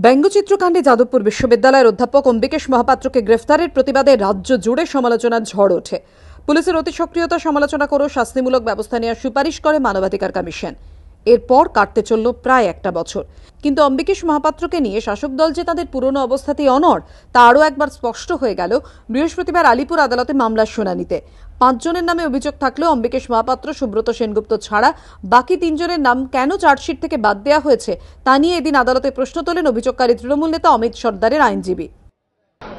ব্যঙ্গচিত্রকাণ্ডে যাদবপুর বিশ্ববিদ্যালয়ের অধ্যাপক অম্বিকেশ মহাপাত্রকে গ্রেফতারের প্রতিবাদে রাজ্য জুড়ে সমালোচনার ঝড় ওঠে। পুলিশের অতি সক্রিয়তা সমালোচনা করেও শাস্তিমূলক ব্যবস্থা নেওয়ার সুপারিশ করে মানবাধিকার কমিশন। এরপর কাটতে চলল প্রায় একটা বছর, কিন্তু অম্বিকেশ মহাপাত্রকে নিয়ে শাসক দল যে তাদের পুরনো অবস্থাতেই অনড় তা আরও একবার স্পষ্ট হয়ে গেল বৃহস্পতিবার আলিপুর আদালতে মামলার শুনানিতে। 5 জনের নামে অভিযোগ থাকলেও অম্বিকেশ মহাপাত্র, সুব্রত সেনগুপ্ত ছাড়া বাকি 3 জনের নাম কেন চার্জশিট থেকে বাদ দেওয়া হয়েছে তা নিয়ে এদিন আদালতে প্রশ্ন তোলেন অভিযোগকারী তৃণমূল নেতা অমিত সর্দারের আইনজীবী।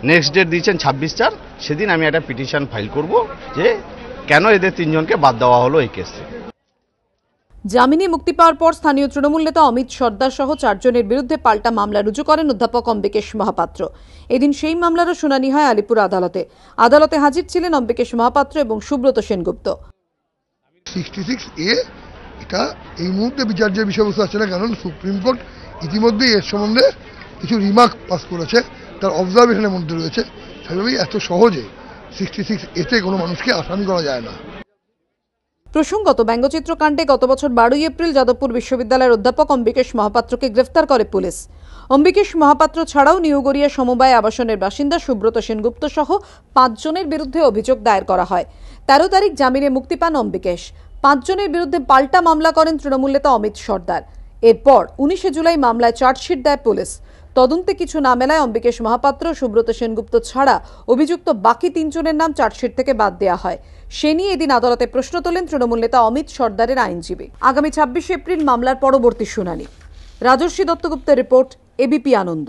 নেক্সট ডেট দিয়েছেন 26/4, সেদিন আমি একটা পিটিশন ফাইল করব যে কেন এদের 3 জনকে বাদ দেওয়া হলো এই কেসে। জামিনে মুক্তি পাওয়ার পর স্থানীয় তৃণমূল নেতা অমিত সর্দার সহ 4 জনের বিরুদ্ধে পাল্টা মামলা রুজু করেন অধ্যাপক অম্বিকেশ মহাপাত্র। এদিন সেই মামলারও শুনানি হয় আলিপুর আদালতে। আদালতে হাজির ছিলেন অম্বিকেশ মহাপাত্র এবং সুব্রত সেনগুপ্ত। 66A এটা এই মুহূর্তে বিচার্যের বিষয়বস্তু আছে না, কারণ সুপ্রিম কোর্ট ইতিমধ্যেই এর সম্বন্ধে কিছু রিমার্ক পাস করেছে, তার অবজারভেশনের মধ্যে রয়েছে। সেভাবেই এত সহজে 66A কোনো মানুষকে আসামি করা যায় না। প্রসঙ্গত, ব্যঙ্গচিত্রকাণ্ডে গত বছর 12 এপ্রিল যাদবপুর বিশ্ববিদ্যালয়ের অধ্যাপক অম্বিকেশ মহাপাত্রকে গ্রেফতার করে পুলিশ। অম্বিকেশ মহাপাত্র ছাড়াও নিউগড়িয়া সমবায় আবাসনের বাসিন্দা সুব্রত সেনগুপ্ত সহ 5 জনের বিরুদ্ধে অভিযোগ দায়ের করা হয়। 13 তারিখ জামিনে মুক্তি পান অম্বিকেশ। 5 জনের বিরুদ্ধে পাল্টা মামলা করেন তৃণমূল নেতা অমিত সর্দার। এরপর 19 জুলাই মামলায় চার্জশিট দেয় পুলিশ। তদন্তে কিছু না মেলায় অম্বিকেশ মহাপাত্র, সুব্রত সেনগুপ্ত ছাড়া অভিযুক্ত বাকি 3 জনের নাম চার্জশিট থেকে বাদ দেওয়া হয়। সে নিয়ে এদিন আদালতে প্রশ্ন তোলেন তৃণমূল নেতা অমিত সর্দারের আইনজীবী। আগামী 26 এপ্রিল মামলার পরবর্তী শুনানি। রাজর্ষি দত্তগুপ্তের রিপোর্ট, এবিপি আনন্দ।